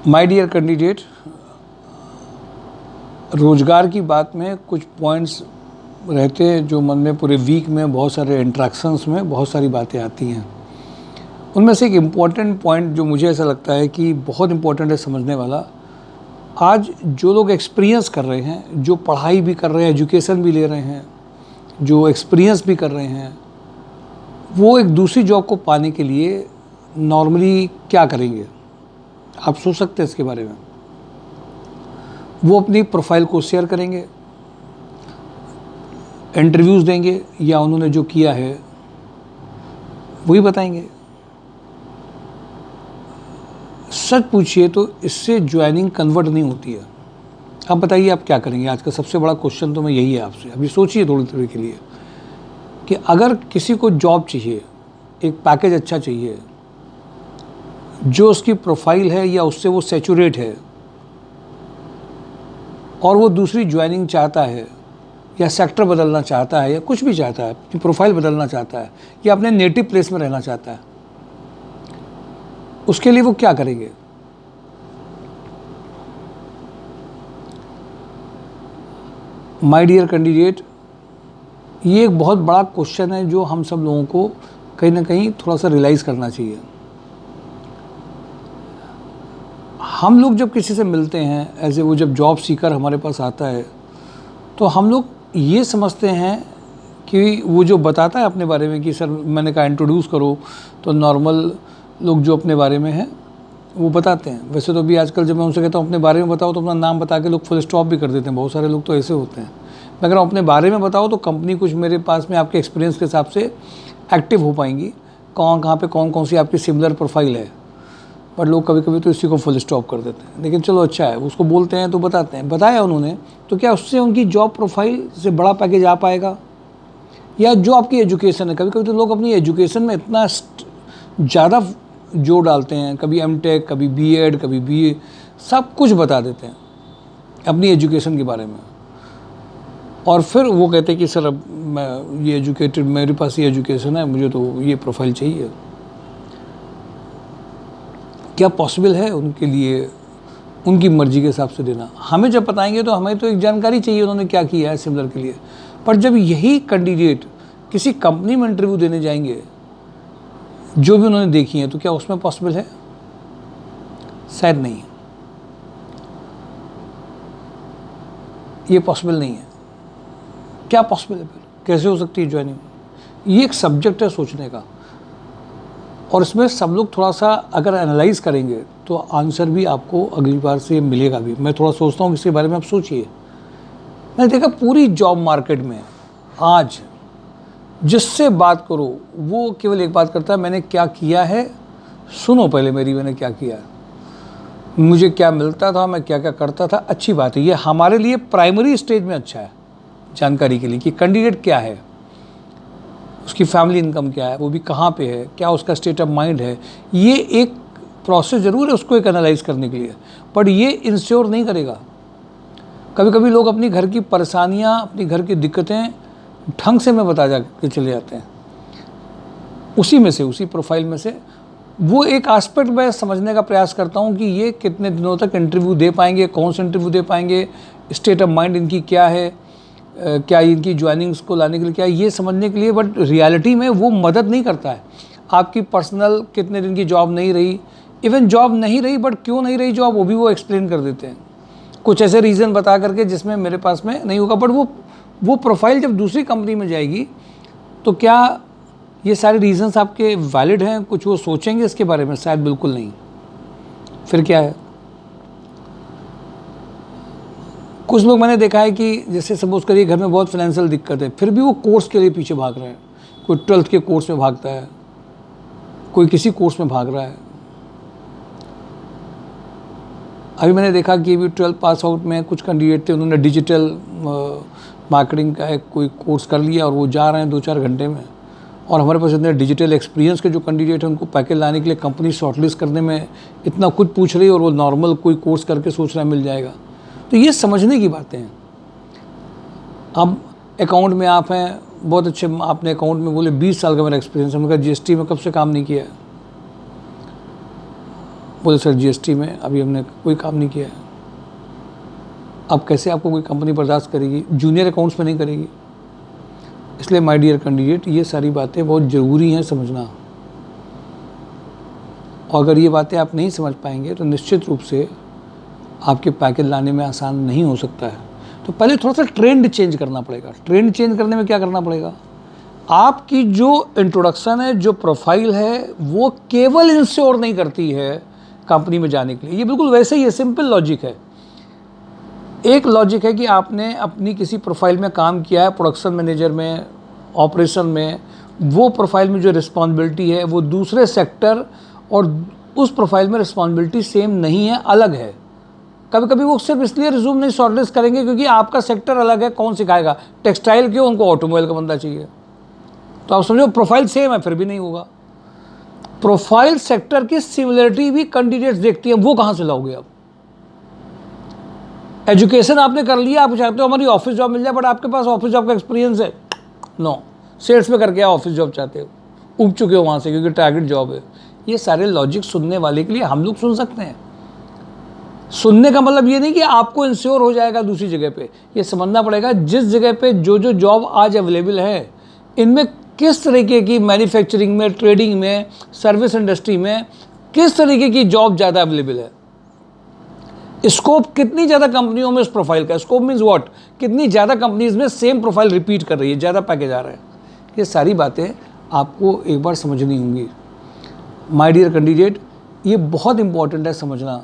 My dear candidate, रोज़गार की बात में कुछ पॉइंट्स रहते हैं जो मन में पूरे वीक में बहुत सारे इंट्रैक्शंस में बहुत सारी बातें आती हैं। उनमें से एक इम्पॉर्टेंट पॉइंट जो मुझे ऐसा लगता है कि बहुत इम्पॉर्टेंट है समझने वाला, आज जो लोग एक्सपीरियंस कर रहे हैं, जो पढ़ाई भी कर रहे हैं, एजुकेशन भी ले रहे हैं, जो एक्सपीरियंस भी कर रहे हैं, वो एक दूसरी जॉब को पाने के लिए नॉर्मली क्या करेंगे? आप सोच सकते हैं इसके बारे में। वो अपनी प्रोफाइल को शेयर करेंगे, इंटरव्यूज़ देंगे, या उन्होंने जो किया है वही बताएंगे। सच पूछिए तो इससे ज्वाइनिंग कन्वर्ट नहीं होती है। आप बताइए आप क्या करेंगे? आज का सबसे बड़ा क्वेश्चन तो मैं यही है आपसे। अभी सोचिए थोड़ी देर के लिए कि अगर किसी को जॉब चाहिए, एक पैकेज अच्छा चाहिए, जो उसकी प्रोफाइल है या उससे वो सैचुरेट है, और वो दूसरी ज्वाइनिंग चाहता है या सेक्टर बदलना चाहता है या कुछ भी चाहता है, अपनी प्रोफाइल बदलना चाहता है या अपने नेटिव प्लेस में रहना चाहता है, उसके लिए वो क्या करेंगे? माय डियर कैंडिडेट, ये एक बहुत बड़ा क्वेश्चन है जो हम सब लोगों को कहीं ना कहीं थोड़ा सा रियलाइज़ करना चाहिए। हम लोग जब किसी से मिलते हैं, ऐसे वो जब जॉब सीकर हमारे पास आता है, तो हम लोग ये समझते हैं कि वो जो बताता है अपने बारे में कि सर मैंने कहा इंट्रोड्यूस करो, तो नॉर्मल लोग जो अपने बारे में हैं वो बताते हैं। वैसे तो अभी आजकल जब मैं उनसे कहता हूँ अपने बारे में बताओ, तो अपना नाम बता के लोग फुल स्टॉप भी कर देते हैं। बहुत सारे लोग तो ऐसे होते हैं। मैं कह रहा हूँ अपने बारे में बताओ, तो कंपनी कुछ मेरे पास में आपके एक्सपीरियंस के हिसाब से एक्टिव हो पाएंगी, कहाँ पे कौन कौन सी आपकी सिमिलर प्रोफाइल है। बट लोग कभी कभी तो इसी को फुल स्टॉप कर देते हैं। लेकिन चलो अच्छा है, उसको बोलते हैं तो बताते हैं। बताया उन्होंने तो क्या उससे उनकी जॉब प्रोफाइल से बड़ा पैकेज आ पाएगा? या जो आपकी एजुकेशन है, कभी कभी तो लोग अपनी एजुकेशन में इतना ज़्यादा जोर डालते हैं, कभी एमटेक, कभी बीएड, कभी बीए, सब कुछ बता देते हैं अपनी एजुकेशन के बारे में। और फिर वो कहते हैं कि सर अब मैं ये एजुकेटेड, मेरे पास ये एजुकेशन है, मुझे तो ये प्रोफाइल चाहिए। क्या पॉसिबल है उनके लिए उनकी मर्जी के हिसाब से देना? हमें जब बताएंगे तो हमें तो एक जानकारी चाहिए उन्होंने क्या किया है सिमिलर के लिए। पर जब यही कैंडिडेट किसी कंपनी में इंटरव्यू देने जाएंगे, जो भी उन्होंने देखी है, तो क्या उसमें पॉसिबल है? शायद नहीं है, ये पॉसिबल नहीं है। क्या पॉसिबल है? फिर कैसे हो सकती है ज्वाइनिंग? ये एक सब्जेक्ट है सोचने का, और इसमें सब लोग थोड़ा सा अगर एनालाइज करेंगे तो आंसर भी आपको अगली बार से मिलेगा भी। मैं थोड़ा सोचता हूँ इसके बारे में, आप सोचिए। मैंने देखा पूरी जॉब मार्केट में आज जिससे बात करो वो केवल एक बात करता है, मैंने क्या किया है, सुनो पहले मेरी, मैंने क्या किया है, मुझे क्या मिलता था, मैं क्या क्या करता था। अच्छी बात है, ये हमारे लिए प्राइमरी स्टेज में अच्छा है जानकारी के लिए कि कैंडिडेट क्या है, उसकी फैमिली इनकम क्या है, वो भी कहाँ पे है, क्या उसका स्टेट ऑफ माइंड है। ये एक प्रोसेस ज़रूर है उसको एक एनालाइज करने के लिए, बट ये इंश्योर नहीं करेगा। कभी कभी लोग अपनी घर की परेशानियाँ, अपनी घर की दिक्कतें ढंग से में बता जा के चले जाते हैं, उसी में से, उसी प्रोफाइल में से। वो एक एस्पेक्ट मैं समझने का प्रयास करता हूँ कि ये कितने दिनों तक इंटरव्यू दे पाएंगे, कौन से इंटरव्यू दे पाएंगे, स्टेट ऑफ माइंड इनकी क्या है, क्या इनकी ज्वाइनिंग्स को लाने के लिए क्या है, ये समझने के लिए। बट रियलिटी में वो मदद नहीं करता है। आपकी पर्सनल कितने दिन की जॉब नहीं रही, इवन जॉब नहीं रही, बट क्यों नहीं रही जॉब वो भी वो एक्सप्लेन कर देते हैं, कुछ ऐसे रीज़न बता करके जिसमें मेरे पास में नहीं होगा। बट वो प्रोफाइल जब दूसरी कंपनी में जाएगी तो क्या ये सारे रीजंस आपके वैलिड हैं? कुछ वो सोचेंगे इसके बारे में? शायद बिल्कुल नहीं। फिर क्या है? कुछ लोग मैंने देखा है कि जैसे सपोज करिए घर में बहुत फाइनेंशियल दिक्कत है, फिर भी वो कोर्स के लिए पीछे भाग रहे हैं। कोई 12th के कोर्स में भागता है, कोई किसी कोर्स में भाग रहा है। अभी मैंने देखा कि अभी 12th पास आउट में कुछ कैंडिडेट थे, उन्होंने डिजिटल मार्केटिंग का एक कोई कोर्स कर लिया और वो जा रहे हैं 2-4 घंटे में। और हमारे पास इतने डिजिटल एक्सपीरियंस के जो कैंडिडेट हैं, उनको पैकेज लाने के लिए कंपनी शॉर्टलिस्ट करने में इतना कुछ पूछ रही है, और वो नॉर्मल कोई कोर्स करके सोच रहा है मिल जाएगा। तो ये समझने की बातें हैं। अब अकाउंट में आप हैं, बहुत अच्छे, आपने अकाउंट में बोले 20 साल का मेरा एक्सपीरियंस है। हमने कहा जीएसटी में कब से काम नहीं किया है? बोले सर जीएसटी में अभी हमने कोई काम नहीं किया है। अब कैसे आपको कोई कंपनी बर्दाश्त करेगी, जूनियर अकाउंट्स में नहीं करेगी। इसलिए माय डियर कैंडिडेट, ये सारी बातें बहुत ज़रूरी हैं समझना, और अगर ये बातें आप नहीं समझ पाएंगे तो निश्चित रूप से आपके पैकेज लाने में आसान नहीं हो सकता है। तो पहले थोड़ा सा ट्रेंड चेंज करना पड़ेगा। ट्रेंड चेंज करने में क्या करना पड़ेगा, आपकी जो इंट्रोडक्शन है, जो प्रोफाइल है, वो केवल इंश्योर नहीं करती है कंपनी में जाने के लिए। ये बिल्कुल वैसे ही है, सिंपल लॉजिक है। एक लॉजिक है कि आपने अपनी किसी प्रोफाइल में काम किया है, प्रोडक्शन मैनेजर में, ऑपरेशन में, वो प्रोफाइल में जो रिस्पॉन्सिबिलिटी है वो दूसरे सेक्टर और उस प्रोफाइल में रिस्पॉन्सिबिलिटी सेम नहीं है, अलग है। कभी कभी वो सिर्फ इसलिए रिज्यूम नहीं शॉर्टलिस्ट करेंगे क्योंकि आपका सेक्टर अलग है। कौन सिखाएगा, टेक्सटाइल क्यों, उनको ऑटोमोबाइल का बंदा चाहिए। तो आप समझो प्रोफाइल सेम है, फिर भी नहीं होगा। प्रोफाइल सेक्टर की सिमिलरिटी भी कैंडिडेट्स देखती है, वो कहाँ से लाओगे आप। एजुकेशन आपने कर लिया, आप चाहते हो हमारी ऑफिस जॉब मिल जाए, बट आपके पास ऑफिस जॉब का एक्सपीरियंस है, नो, सेल्स में करके ऑफिस जॉब चाहते हो, उग चुके हो वहाँ से क्योंकि टारगेट जॉब है। ये सारे लॉजिक सुनने वाले के लिए हम लोग सुन सकते हैं। सुनने का मतलब ये नहीं कि आपको इंश्योर हो जाएगा दूसरी जगह पे। ये समझना पड़ेगा जिस जगह पे जो जो जॉब आज अवेलेबल है, इनमें किस तरीके की मैन्युफैक्चरिंग में, ट्रेडिंग में, सर्विस इंडस्ट्री में किस तरीके की जॉब ज़्यादा अवेलेबल है। स्कोप कितनी ज़्यादा कंपनियों में उस प्रोफाइल का, स्कोप मीन्स व्हाट, कितनी ज़्यादा कंपनीज में सेम प्रोफाइल रिपीट कर रही है, ज़्यादा पैकेज आ रहा है। ये सारी बातें आपको एक बार समझनी होंगी माय डियर कैंडिडेट। ये बहुत इंपॉर्टेंट है समझना।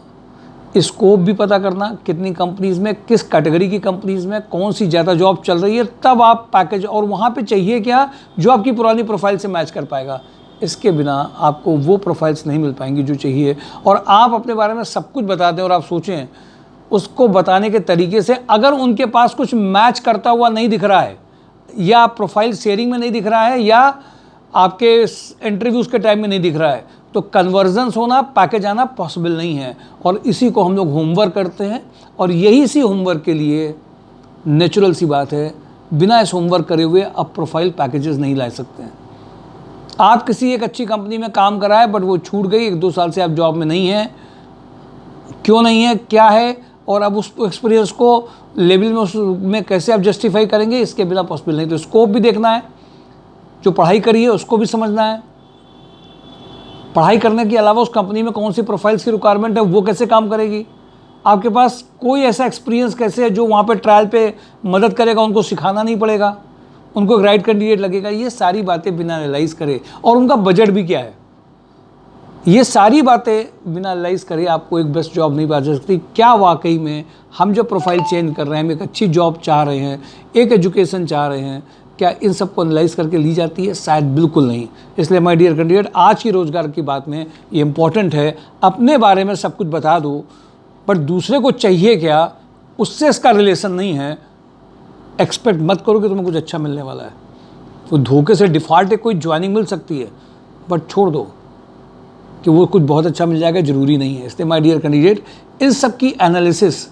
स्कोप भी पता करना, कितनी कंपनीज में, किस कैटेगरी की कंपनीज में कौन सी ज़्यादा जॉब चल रही है, तब आप पैकेज, और वहाँ पे चाहिए क्या जो आपकी पुरानी प्रोफाइल से मैच कर पाएगा। इसके बिना आपको वो प्रोफाइल्स नहीं मिल पाएंगी जो चाहिए। और आप अपने बारे में सब कुछ बता दें और आप सोचें उसको बताने के तरीके से, अगर उनके पास कुछ मैच करता हुआ नहीं दिख रहा है, या प्रोफाइल शेयरिंग में नहीं दिख रहा है, या आपके इंटरव्यूज़ के टाइम में नहीं दिख रहा है, तो कन्वर्जन्स होना, पैकेज आना पॉसिबल नहीं है। और इसी को हम लोग होमवर्क करते हैं, और यही सी होमवर्क के लिए नेचुरल सी बात है, बिना इस होमवर्क करे हुए आप प्रोफाइल पैकेजेस नहीं ला सकते हैं। आप किसी एक अच्छी कंपनी में काम कराए, बट वो छूट गई, 1-2 साल से आप जॉब में नहीं हैं, क्यों नहीं है, क्या है, और अब उस एक्सपीरियंस को लेवल में उसमें कैसे आप जस्टिफाई करेंगे, इसके बिना पॉसिबल नहीं। तो स्कोप भी देखना है, जो पढ़ाई करी है उसको भी समझना है, पढ़ाई करने के अलावा उस कंपनी में कौन सी प्रोफाइल्स की रिक्वायरमेंट है, वो कैसे काम करेगी, आपके पास कोई ऐसा एक्सपीरियंस कैसे है जो वहाँ पे ट्रायल पे मदद करेगा, उनको सिखाना नहीं पड़ेगा, उनको एक राइट कैंडिडेट लगेगा। ये सारी बातें बिना एनालाइज करे, और उनका बजट भी क्या है, ये सारी बातें बिना एनालाइज करे आपको एक बेस्ट जॉब नहीं पा सकती। क्या वाकई में हम जो प्रोफाइल चेंज कर रहे हैं, हम एक अच्छी जॉब चाह रहे हैं, एक एजुकेशन चाह रहे हैं, क्या इन सबको एनालाइज करके ली जाती है? शायद बिल्कुल नहीं। इसलिए माय डियर कैंडिडेट, आज की रोज़गार की बात में ये इंपॉर्टेंट है, अपने बारे में सब कुछ बता दो, पर दूसरे को चाहिए क्या, उससे इसका रिलेशन नहीं है। एक्सपेक्ट मत करो कि तुम्हें कुछ अच्छा मिलने वाला है। तो धोखे से डिफ़ॉल्ट कोई ज्वाइनिंग मिल सकती है, बट छोड़ दो कि वो कुछ बहुत अच्छा मिल जाएगा, ज़रूरी नहीं है। इसलिए माय डियर कैंडिडेट, इन सब की एनालिसिस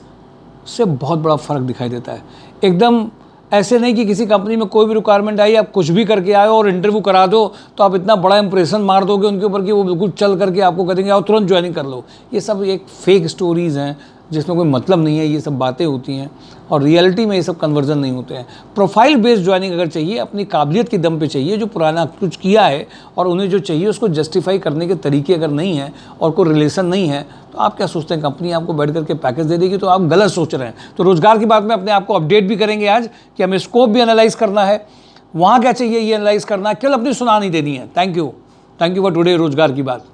से बहुत बड़ा फ़र्क दिखाई देता है। एकदम ऐसे नहीं कि किसी कंपनी में कोई भी रिक्वायरमेंट आई, आप कुछ भी करके आए और इंटरव्यू करा दो तो आप इतना बड़ा इंप्रेशन मार दोगे उनके ऊपर कि वो बिल्कुल चल करके आपको कह देंगे आओ तुरंत ज्वाइनिंग कर लो। ये सब एक फेक स्टोरीज़ हैं जिसमें कोई मतलब नहीं है, ये सब बातें होती हैं, और रियलिटी में ये सब कन्वर्जन नहीं होते हैं। प्रोफाइल बेस्ड ज्वाइनिंग अगर चाहिए, अपनी काबिलियत की दम पे चाहिए, जो पुराना कुछ किया है और उन्हें जो चाहिए उसको जस्टिफाई करने के तरीके अगर नहीं है और कोई रिलेशन नहीं है, तो आप क्या सोचते हैं कंपनी आपको बैठ करके पैकेज दे देगी? तो आप गलत सोच रहे हैं। तो रोज़गार की बात में अपने आप को अपडेट भी करेंगे आज कि हमें स्कोप भी एनालाइज करना है, वहाँ क्या चाहिए ये एनालाइज करना है, केवल अपनी सुना नहीं देनी है। थैंक यू फॉर टुडे रोज़गार की बात।